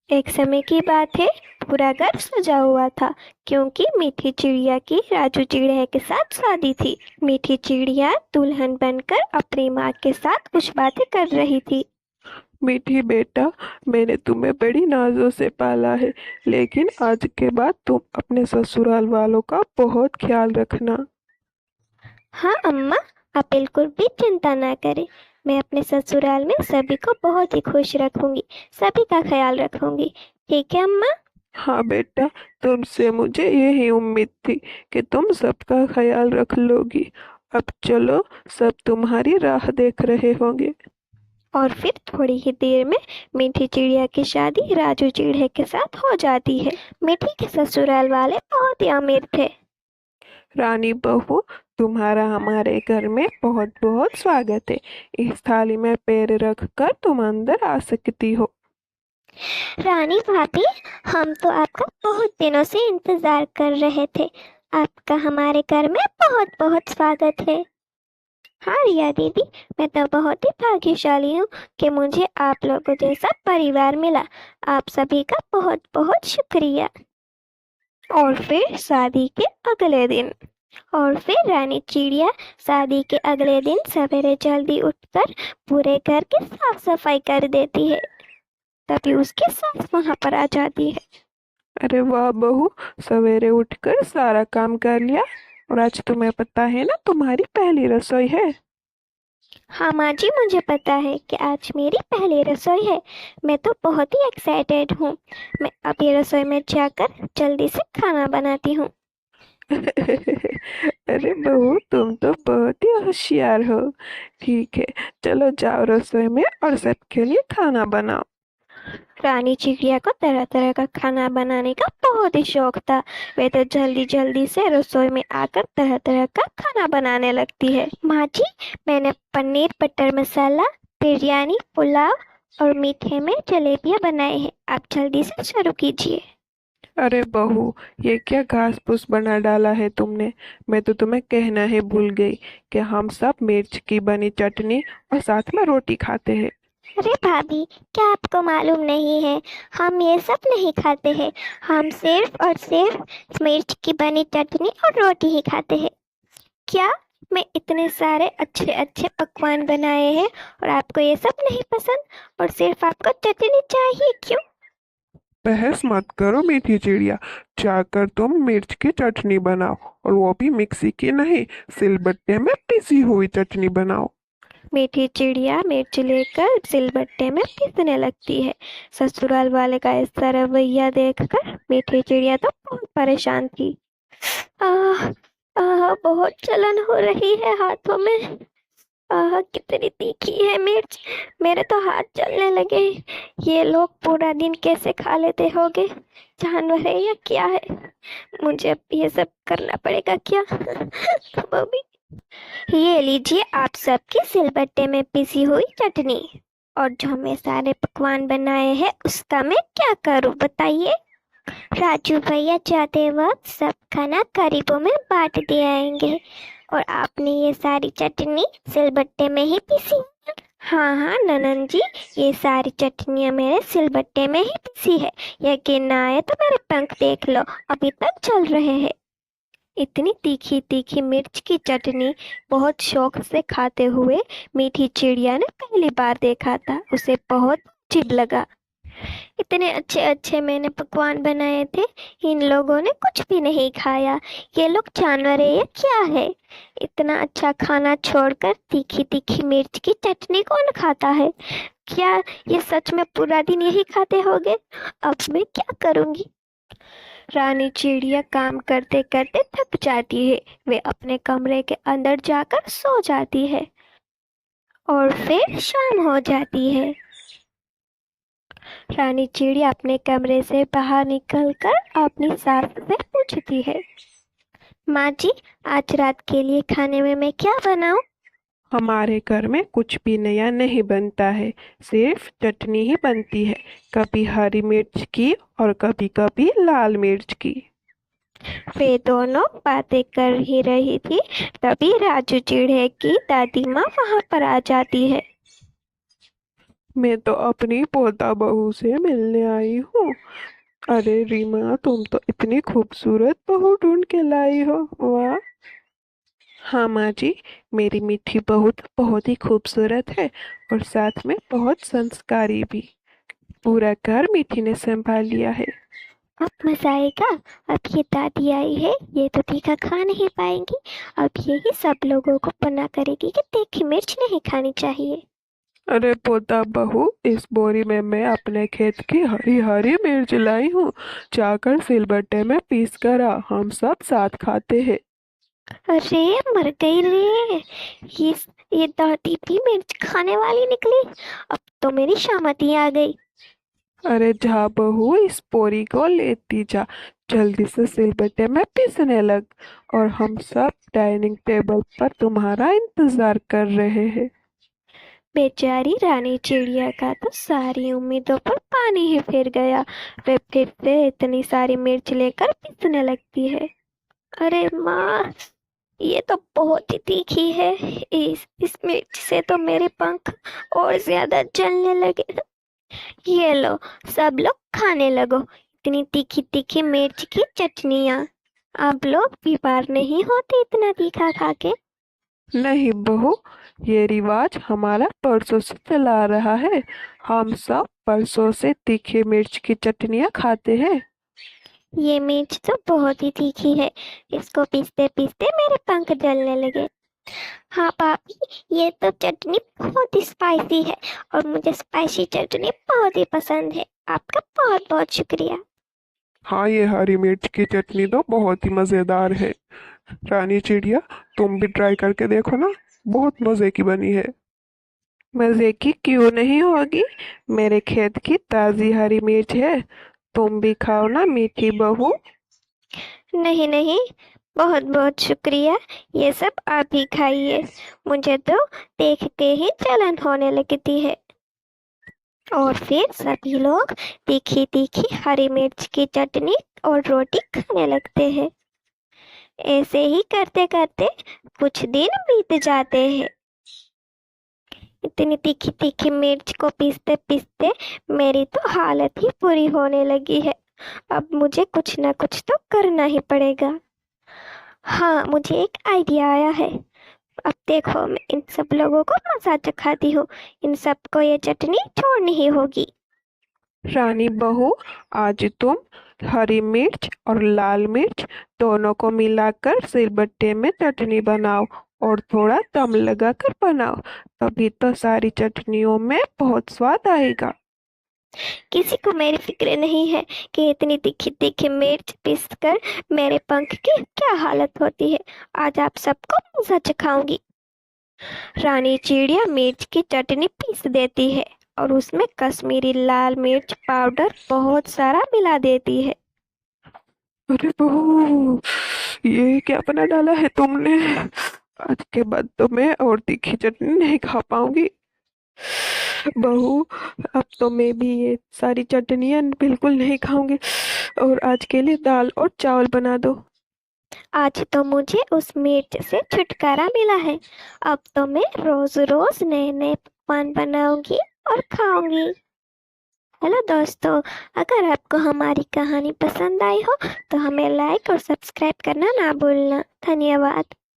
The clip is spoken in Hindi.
एक समय की बात है। पूरा घर सजा हुआ था क्योंकि मीठी चिड़िया की राजू चिड़िया के साथ शादी थी। मीठी चिड़िया दुल्हन बनकर अपनी माँ के साथ कुछ बातें कर रही थी। मीठी बेटा, मैंने तुम्हें बड़ी नाजों से पाला है, लेकिन आज के बाद तुम अपने ससुराल वालों का बहुत ख्याल रखना। हाँ अम्मा, आप बिल्कुल भी चिंता ना करें। मैं अपने ससुराल में सभी को बहुत ही खुश रखूंगी, सभी का ख्याल रखूंगी। ठीक है अम्मा। हाँ बेटा, तुमसे मुझे यही उम्मीद थी कि तुम सबका ख्याल रख लोगी। अब चलो, सब तुम्हारी राह देख रहे होंगे। और फिर थोड़ी ही देर में मीठी चिड़िया की शादी राजू चिड़िया के साथ हो जाती है। मीठी के ससुराल वाले बहुत ही अमीर थे। रानी बहू, तुम्हारा हमारे घर में बहुत बहुत स्वागत है। इस थाली में पैर रख कर तुम अंदर आ सकती हो। रानी भाभी, हम तो आपका बहुत दिनों से इंतजार कर रहे थे। आपका हमारे घर में बहुत बहुत स्वागत है। हाँ रिया दीदी, मैं तो बहुत ही भाग्यशाली हूँ कि मुझे आप लोगों जैसा परिवार मिला। आप सभी का बहुत बहुत शुक्रिया। और फिर शादी के अगले दिन और फिर रानी चिड़िया शादी के अगले दिन सवेरे जल्दी उठकर पूरे घर की साफ सफाई कर देती है। तभी उसकी सास वहां पर आ जाती है। अरे वाह बहू, सवेरे उठकर सारा काम कर लिया। और आज तुम्हें पता है ना, तुम्हारी पहली रसोई है। हाँ माँ जी, मुझे पता है कि आज मेरी पहली रसोई है। मैं तो बहुत ही एक्साइटेड हूँ। मैं अभी रसोई में जाकर जल्दी से खाना बनाती हूँ। अरे बहू, तुम तो बहुत ही होशियार हो। ठीक है, चलो जाओ रसोई में और सबके लिए खाना बनाओ। रानी चिड़िया को तरह तरह का खाना बनाने का बहुत ही शौक था। वे तो जल्दी जल्दी से रसोई में आकर तरह तरह का खाना बनाने लगती है। माँ जी, मैंने पनीर बटर मसाला, बिरयानी, पुलाव और मीठे में जलेबियाँ बनाए हैं। आप जल्दी से शुरू कीजिए। अरे बहू, ये क्या घास फूस बना डाला है तुमने। मैं तो तुम्हें कहना ही भूल गई कि हम सब मिर्च की बनी चटनी और साथ में रोटी खाते हैं। अरे भाभी, क्या आपको मालूम नहीं है? हम ये सब नहीं खाते हैं। हम सिर्फ और सिर्फ मिर्च की बनी चटनी और रोटी ही खाते हैं। क्या? मैं इतने सारे अच्छे अच्छे पकवान बनाए हैं और आपको ये सब नहीं पसंद और सिर्फ आपको चटनी चाहिए, क्यों? बहस मत करो मीठी चिड़िया। जाकर तुम मिर्च की चटनी बनाओ, और वो भी मिक्सी की नहीं, सिलबट्टे में पिसी हुई चटनी बनाओ। मीठी चिड़िया मिर्च लेकर सिलबट्टे में पीसने लगती है। ससुराल वाले का इस तरह रवैया देखकर मीठी चिड़िया तो बहुत परेशान थी। आह, बहुत जलन हो रही है हाथों में। कितनी तीखी है मिर्च, मेरे तो हाथ जलने लगे। ये लोग पूरा दिन कैसे खा लेते होंगे? जानवर है या क्या है? मुझे अब ये सब करना पड़ेगा क्या? बॉबी, ये लीजिए आप सबकी सिलबट्टे में पिसी हुई चटनी। और जो मैं सारे पकवान बनाए हैं उसका मैं क्या करूं बताइए? राजू भैया जाते वक्त सब खाना गरीबों में बांट दे आएंगे। और आपने ये सारी चटनी सिलबट्टे में ही पीसी? हाँ हाँ ननन जी, ये सारी चटनियाँ मेरे सिलबट्टे में ही पीसी है। यकीन ना आए तो मेरे पंख देख लो, अभी तक चल रहे हैं। इतनी तीखी तीखी मिर्च की चटनी बहुत शौक से खाते हुए मीठी चिड़िया ने पहली बार देखा था। उसे बहुत अजीब लगा। इतने अच्छे अच्छे मैंने पकवान बनाए थे, इन लोगों ने कुछ भी नहीं खाया। ये लोग जानवर है या क्या है? इतना अच्छा खाना छोड़कर तीखी तीखी मिर्च की चटनी कौन खाता है? क्या ये सच में पूरा दिन यही खाते होंगे? अब मैं क्या करूंगी? रानी चिड़िया काम करते करते थक जाती है। वे अपने कमरे के अंदर जाकर सो जाती है। और फिर शाम हो जाती है। रानी चिड़िया अपने कमरे से बाहर निकलकर अपनी सास से पूछती है, माँ जी, आज रात के लिए खाने में मैं क्या बनाऊं? हमारे घर में कुछ भी नया नहीं बनता है, सिर्फ चटनी ही बनती है। कभी हरी मिर्च की और कभी कभी लाल मिर्च की। वे दोनों बातें कर ही रही थी, तभी राजू चिड़िया की दादी माँ वहां पर आ जाती है। मैं तो अपनी पोता बहू से मिलने आई हूँ। अरे रीमा, तुम तो इतनी खूबसूरत बहू ढूंढ के लाई हो, वाह। हाँ माँ जी, मेरी मीठी बहू तो बहुत ही खूबसूरत है और साथ में बहुत संस्कारी भी। पूरा घर मीठी ने संभाल लिया है। अब मजा आएगा। अब ये दादी आई है, ये तो तीखा खा नहीं पाएंगी। अब यही सब लोगों को मना करेगी कि तीखी मिर्च नहीं खानी चाहिए। अरे पोता बहू, इस बोरी में मैं अपने खेत की हरी हरी मिर्च लाई हूँ। जाकर सिलबट्टे में पीस कर आ, हम सब साथ खाते हैं। अरे मर गई रे। ये ये दादी भी मिर्च खाने वाली निकली। अब तो मेरी शामती आ गई। अरे जा बहू, इस बोरी को लेती जा, जल्दी से सिलबट्टे में पीसने लग। और हम सब डाइनिंग टेबल पर तुम्हारा इंतजार कर रहे हैं। बेचारी रानी चिड़िया का तो सारी उम्मीदों पर पानी ही फिर गया। वे फिर से इतनी सारी मिर्च लेकर पीसने लगती है। अरे माँ, ये तो बहुत ही तीखी है। इस मिर्च से तो मेरे पंख और ज्यादा जलने लगे। ये लो, सब लोग खाने लगो। इतनी तीखी तीखी मिर्च की चटनियाँ। आप लोग बीमार नहीं होते इतना तीखा खा के? नहीं बहू, ये रिवाज हमारा परसों से चला रहा है। हम सब परसों से तीखी मिर्च की चटनियाँ खाते हैं। ये मिर्च तो बहुत ही तीखी है। इसको पीसते पीसते मेरे पंख जलने लगे। हाँ पापी, ये तो चटनी बहुत ही स्पाइसी है और मुझे स्पाइसी चटनी बहुत ही पसंद है। आपका बहुत बहुत शुक्रिया। हाँ, ये हरी मिर्च की चटनी तो बहुत ही मज़ेदार है। रानी चिड़िया, तुम भी ट्राई करके देखो ना, बहुत मज़े की बनी है। मज़े की क्यों नहीं होगी, मेरे खेत की ताज़ी हरी मिर्च है। तुम भी खाओ ना मीठी बहू। नहीं नहीं, बहुत बहुत शुक्रिया। ये सब आप ही खाइए। मुझे तो देख के ही जलन होने लगती है। और फिर सभी लोग तीखी तीखी हरी मिर्च की चटनी और रोटी खाने लगते हैं। ऐसे ही करते करते कुछ दिन बीत जाते हैं। इतनी तीखी तीखी मिर्च को पीसते पीसते मेरी तो हालत ही बुरी होने लगी है। अब मुझे कुछ ना कुछ तो करना ही पड़ेगा। हाँ, मुझे एक आइडिया आया है। अब देखो, मैं इन सब लोगों को मजा चखाती हूँ। इन सबको ये चटनी छोड़नी ही होगी। रानी बहू, आज तुम हरी मिर्च और लाल मिर्च दोनों को मिलाकर सिलबट्टे में चटनी बनाओ और थोड़ा दम लगाकर बनाओ। तभी तो सारी चटनियों में बहुत स्वाद आएगा। किसी को मेरी फिक्र नहीं है कि इतनी तीखी तीखी मिर्च पीस कर मेरे पंख की क्या हालत होती है। आज आप सबको मजा चखाऊंगी। रानी चिड़िया मिर्च की चटनी पीस देती है और उसमें कश्मीरी लाल मिर्च पाउडर बहुत सारा मिला देती है। अरे बहू, ये क्या बना डाला है तुमने। आज के बाद तो मैं और तीखी चटनी नहीं खा पाऊंगी। बहू, अब तो मैं भी ये सारी चटनियाँ बिल्कुल नहीं खाऊंगी। और आज के लिए दाल और चावल बना दो। आज तो मुझे उस मिर्च से छुटकारा मिला है। अब तो मैं रोज रोज नए नए पकवान बनाऊंगी और खाऊंगी। हेलो दोस्तों, अगर आपको हमारी कहानी पसंद आई हो तो हमें लाइक और सब्सक्राइब करना ना भूलना। धन्यवाद।